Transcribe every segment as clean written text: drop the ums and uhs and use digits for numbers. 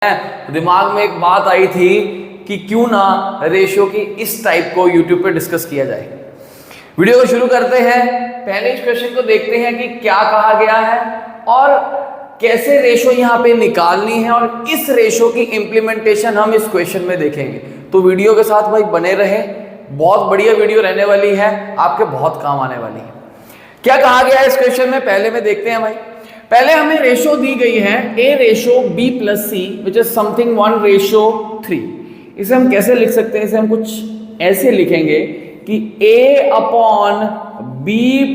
दिमाग में एक बात आई थी कि क्यों ना रेशियो की इस टाइप को यूट्यूब पे डिस्कस किया जाए। वीडियो को शुरू करते हैं। पहले इस क्वेश्चन को देखते हैं कि क्या कहा गया है और कैसे रेशियो यहाँ पे निकालनी है, और इस रेशियो की इंप्लीमेंटेशन हम इस क्वेश्चन में देखेंगे। तो वीडियो के साथ भाई बने रहे, बहुत बढ़िया वीडियो रहने वाली है, आपके बहुत काम आने वाली है। क्या कहा गया है इस क्वेश्चन में, पहले में देखते हैं भाई। पहले हमें रेशो दी गई है a ratio b plus c which is something 1 ratio 3। इसे हम कैसे लिख सकते हैं, इसे हम कुछ ऐसे लिखेंगे कि a अपॉन b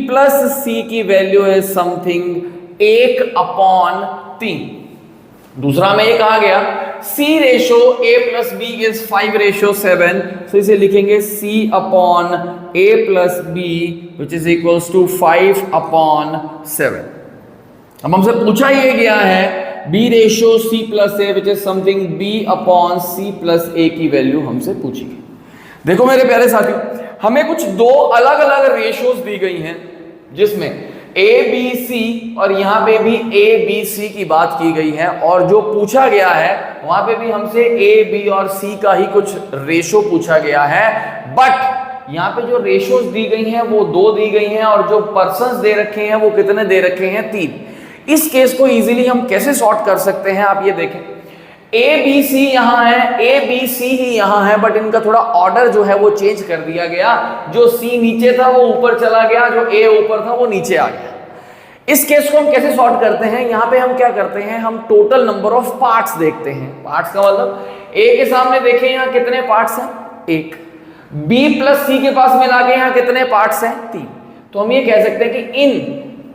प्लस सी की वैल्यू है समथिंग 1/3। दूसरा में ये कहा गया c ratio a plus b is 5 ratio 7, तो इसे लिखेंगे c upon a plus b which is equals to 5/7। अब हमसे पूछा ये गया है b ratio c plus a which is something b upon c plus a की वैल्यू हमसे पूछी गई। देखो मेरे प्यारे साथियों, हमें कुछ दो अलग अलग रेशोज दी गई हैं जिसमें a b c और यहां पे भी a b c की बात की गई है, और जो पूछा गया है वहां पे भी हमसे a b और c का ही कुछ रेशो पूछा गया है। बट यहाँ पे जो रेशोज दी गई हैं वो 2 दी गई हैं, और जो पर्संस दे रखे हैं वो कितने दे रखे हैं, 3। इस केस को इजीली हम कैसे सॉर्ट कर सकते हैं, आप ये देखें। ए बी सी यहां है, ए बी सी ही यहां है, बट इनका थोड़ा ऑर्डर जो है वो चेंज कर दिया गया। जो सी नीचे था वो ऊपर चला गया, जो ए ऊपर था वो नीचे आ गया। इस केस को हम कैसे सॉर्ट करते हैं, यहां पे हम क्या करते हैं, हम टोटल नंबर ऑफ पार्ट्स देखते हैं। पार्ट्स का मतलब ए के सामने देखें यहां कितने पार्ट्स हैं, 1। बी प्लस सी के पास मिला के यहां कितने पार्ट्स हैं, 3। तो हम ये कह सकते हैं कि इन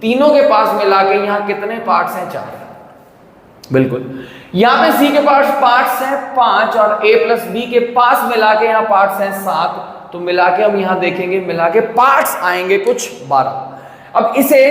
तीनों के पास मिला के यहां कितने पार्ट्स हैं, 4। बिल्कुल, यहां पे सी के पास पार्ट्स हैं 5, और ए प्लस बी के पास मिला के यहां पार्ट्स हैं 7। तो मिला के हम यहां देखेंगे, मिला के पार्ट्स आएंगे कुछ 12। अब इसे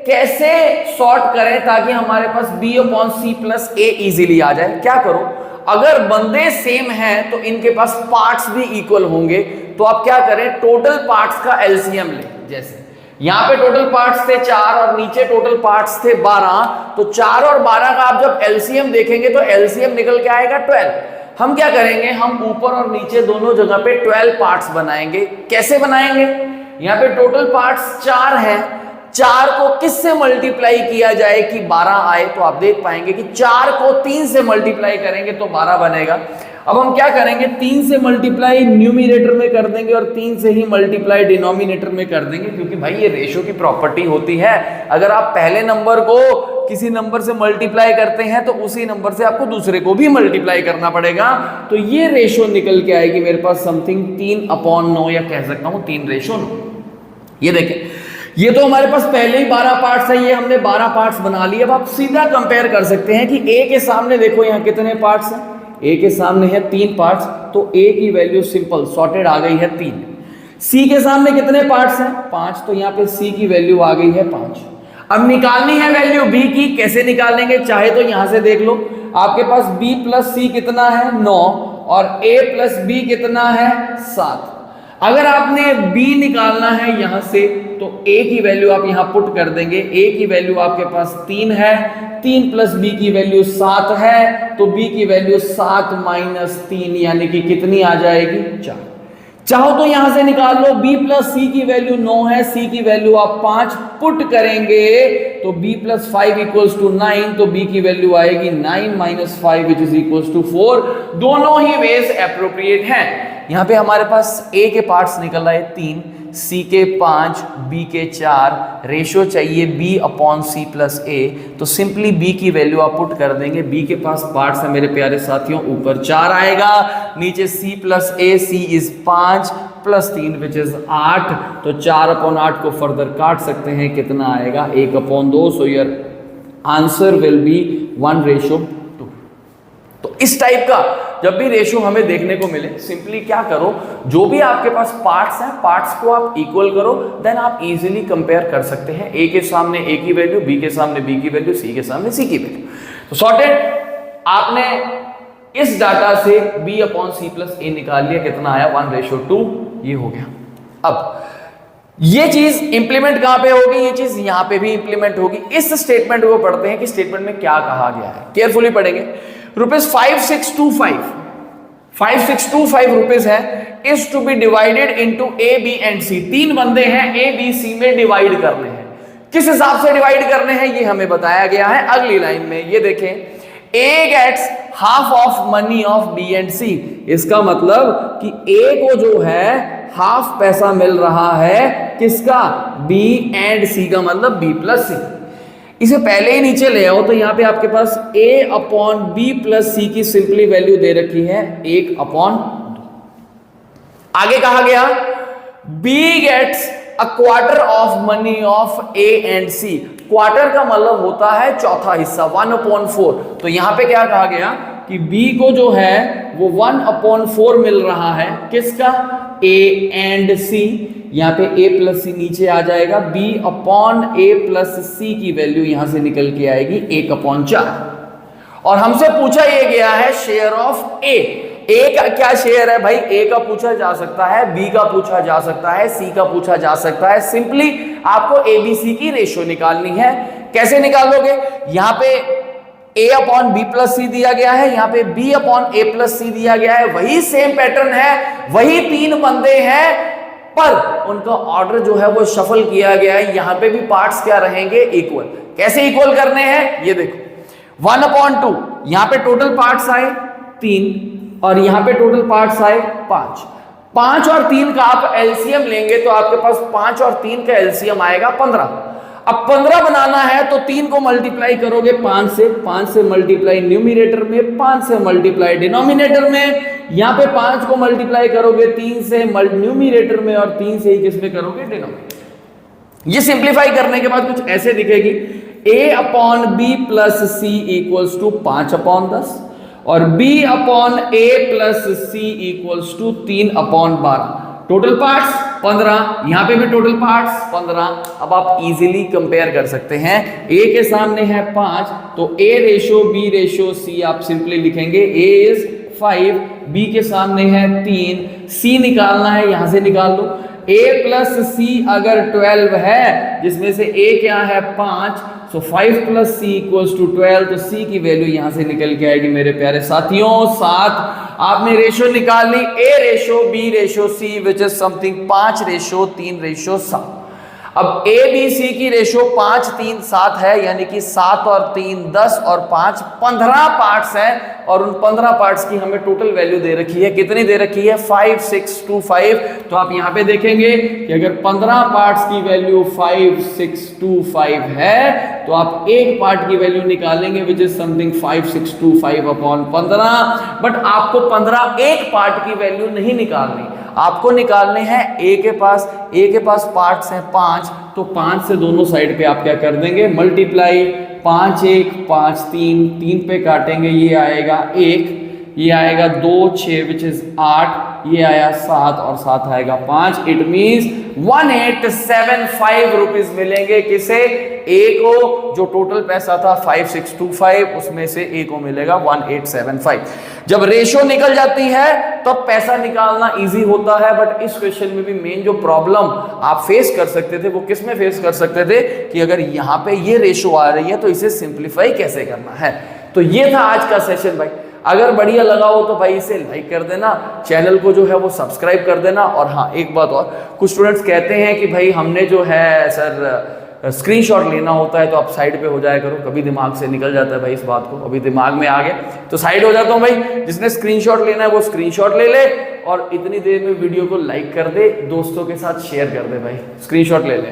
कैसे सॉर्ट करें ताकि हमारे पास b अपॉन सी प्लस ए इजीली आ जाए। क्या करो, अगर बंदे सेम हैं तो इनके पास पार्ट्स भी इक्वल होंगे। तो आप क्या करें, टोटल पार्ट्स का एलसीएम लें। जैसे यहां पे टोटल पार्ट्स थे 4 और नीचे टोटल पार्ट्स थे 12, तो 4 और 12 का आप जब एलसीएम देखेंगे तो एलसीएम निकल के आएगा 12। हम क्या करेंगे, हम ऊपर और नीचे दोनों जगह पे 12 पार्ट्स बनाएंगे। कैसे बनाएंगे, यहाँ पे टोटल पार्ट्स 4 हैं, 4 को किससे मल्टीप्लाई किया जाए कि 12 आए, तो आप देख पाएंगे कि 4 को 3 से मल्टीप्लाई करेंगे तो 12 बनेगा। अब हम क्या करेंगे, 3 से मल्टीप्लाई न्यूमिनेटर में कर देंगे और 3 से ही मल्टीप्लाई डिनोमिनेटर में कर देंगे, क्योंकि भाई ये रेशो की प्रॉपर्टी होती है। अगर आप पहले नंबर को किसी नंबर से मल्टीप्लाई करते हैं तो उसी नंबर से आपको दूसरे को भी मल्टीप्लाई करना पड़ेगा। तो ये रेशो निकल के आएगी मेरे पास समथिंग 3/9, या कह सकता हूं 3 रेशो 9। ये देखें, ये तो हमारे पास पहले ही 12 पार्ट्स है, ये हमने 12 पार्ट्स बना लिए। अब आप सीधा कंपेयर कर सकते हैं कि ए के सामने देखो यहाँ कितने पार्ट्स हैं, ए के सामने है 3 पार्ट्स, तो ए की वैल्यू सिंपल सॉर्टेड आ गई है 3। सी के सामने कितने पार्ट्स हैं, 5, तो यहाँ पे सी की वैल्यू आ गई है 5। अब निकालनी है वैल्यू बी की, कैसे निकालेंगे, चाहे तो यहां से देख लो। आपके पास बी प्लस सी कितना है, 9, और ए प्लस बी कितना है, 7। अगर आपने b निकालना है यहां से तो a की वैल्यू आप यहां पुट कर देंगे। a की वैल्यू आपके पास 3 है, 3 प्लस b की वैल्यू 7 है, तो b की वैल्यू 7 माइनस 3 यानी कि कितनी आ जाएगी, 4। चाहो तो यहां से निकाल लो, b प्लस सी की वैल्यू 9 है, c की वैल्यू आप 5 पुट करेंगे तो b प्लस 5 इक्वल्स टू 9, तो b की वैल्यू आएगी 9 minus 5 which is equals to 4। दोनों ही वेज एप्रोप्रिएट हैं। यहाँ पे हमारे पास a के पार्ट्स निकल रहा है 3, c के 5, b के 4, रेशो चाहिए b अपॉन सी प्लस ए, तो सिंपली b की वैल्यू आप पुट कर देंगे। b के पास पार्ट्स है मेरे प्यारे साथियों, ऊपर 4 आएगा, नीचे c plus A, c is 5 plus 3 which is 8, तो 4/8 को फर्दर काट सकते हैं, कितना आएगा, 1/2। So your answer will be 1:2। तो इस टाइप का जब भी रेशो हमें देखने को मिले, सिंपली क्या करो, जो भी आपके पास पार्ट्स हैं, पार्ट्स को आप इक्वल करो, देन आप इजीली कंपेयर कर सकते हैं। ए के सामने ए की वैल्यू, बी के सामने बी की वैल्यू, सी के सामने सी की वैल्यू। तो सॉर्टेड, आपने इस डाटा से b अपॉन सी प्लस ए निकाल लिया, कितना आया, 1:2, ये हो गया। अब ये चीज इंप्लीमेंट कहां पे होगी, ये चीज यहां पे भी इंप्लीमेंट होगी। इस स्टेटमेंट को पढ़ते हैं कि स्टेटमेंट में क्या कहा गया है, केयरफुली पढ़ेंगे। रुपीज 5625 रुपीज है, is to be divided into A B and C. तीन बंदे हैं, ए बी सी में डिवाइड करने हैं। किस हिसाब से डिवाइड करने हैं ये हमें बताया गया है अगली लाइन में। ये देखें, A gets half of money of B and C. इसका मतलब कि ए को जो है हाफ पैसा मिल रहा है किसका, बी एंड सी का, मतलब बी प्लस सी। इसे पहले ही नीचे ले आओ तो यहां पे आपके पास a अपॉन बी प्लस सी की सिंपली वैल्यू दे रखी है 1/2। आगे कहा गया b gets a quarter of money of a and c। Quarter का मतलब होता है चौथा हिस्सा, 1/4। तो यहां पे क्या कहा गया कि b को जो है वो 1/4 मिल रहा है किसका, a एंड c। यहां पे a प्लस सी नीचे आ जाएगा, b अपॉन a प्लस सी की वैल्यू यहां से निकल के आएगी 1/4। और हमसे पूछा ये गया है शेयर ऑफ a। a का क्या शेयर है भाई, a का पूछा जा सकता है, b का पूछा जा सकता है, c का पूछा जा सकता है। सिंपली आपको abc की रेशियो निकालनी है। कैसे निकालोगे, यहां पे a अपॉन बी प्लस सी दिया गया है, यहां पे b अपॉन a प्लस सी दिया गया है। वही सेम पैटर्न है, वही तीन बंदे हैं, पर उनका ऑर्डर जो है वो शफल किया गया है। यहां पे भी पार्ट्स क्या रहेंगे, इक्वल। कैसे इक्वल करने हैं ये देखो, 1/2। यहां पे टोटल पार्ट्स आए 3 और यहां पे टोटल पार्ट्स आए 5। 5 और 3 का आप एलसीएम लेंगे तो आपके पास 5 और 3 का एलसीएम आएगा 15। अब 15 बनाना है तो 3 को मल्टीप्लाई करोगे 5 से, 5 से मल्टीप्लाई न्यूमिनेटर में, 5 से मल्टीप्लाई डिनोमिनेटर में। यहां पे 5 को मल्टीप्लाई करोगे 3 से न्यूमिनेटर में और 3 से ही किसमें करोगे, डिनोमिनेटर। ये सिंप्लीफाई करने के बाद कुछ ऐसे दिखेगी, a upon b plus c equals to 5/10 और b upon a plus c equals to 3/12। Total parts 15, यहां पे भी टोटल पार्ट्स 15। अब आप इजीली कंपेयर कर सकते हैं, a के सामने है 5 तो a ratio b ratio c आप सिंपली लिखेंगे a इज 5, b के सामने है 3, c निकालना है, यहां से निकाल लो। a प्लस c अगर 12 है जिसमें से a क्या है 5, सो 5 प्लस सी इक्वल्स टू 12, तो c की वैल्यू यहां से निकल के आएगी मेरे प्यारे साथियों 7। आपने रेशो निकाल ली a ratio b ratio c which is something 5:3:7। अब a b c की रेशो 5 3 7 है, यानी कि 7 और 3 10 और 5 15 पार्ट्स हैं और उन 15 पार्ट्स की हमें टोटल वैल्यू दे रखी है। कितनी दे रखी है, 5625। तो आप यहां पे देखेंगे कि अगर 15 पार्ट्स की वैल्यू 5625 है तो आप एक पार्ट की वैल्यू निकालेंगे विच इज समथिंग 5625/15। बट आपको 15 एक पार्ट की वैल्यू नहीं निकालनी, आपको निकालने हैं a के पास पार्ट्स हैं 5, तो 5 से दोनों साइड पे आप क्या कर देंगे, मल्टीप्लाई। 5 1 5 3, 3 पे काटेंगे ये आएगा 1, ये आएगा 2 6 विच इज 8, ये आया 7 और 7 आएगा 5। इट मींस 1875 रुपीज मिलेंगे किसे, ए को, जो टोटल पैसा था 5625 उसमें से ए को मिलेगा 1875। जब रेशो निकल जाती है तो पैसा निकालना इजी होता है। बट इस क्वेश्चन में भी मेन जो प्रॉब्लम आप फेस कर सकते थे वो किस में फेस कर सकते थे कि अगर यहाँ पे ये रेशो आ रही है तो इसे सिंप्लीफाई कैसे करना है। तो ये था आज का सेशन भाई। अगर बढ़िया लगा हो तो भाई इसे लाइक कर देना, चैनल को जो है वो सब्सक्राइब कर देना। और हाँ एक बात और, कुछ स्टूडेंट्स कहते हैं कि भाई हमने जो है सर स्क्रीनशॉट लेना होता है तो आप साइड पे हो जाया करो, कभी दिमाग से निकल जाता है भाई, इस बात को अभी दिमाग में आ गया तो साइड हो जाता हूँ भाई। जिसने स्क्रीनशॉट लेना है वो स्क्रीनशॉट ले ले और इतनी देर में वीडियो को लाइक कर दे, दोस्तों के साथ शेयर कर दे भाई, स्क्रीनशॉट ले ले।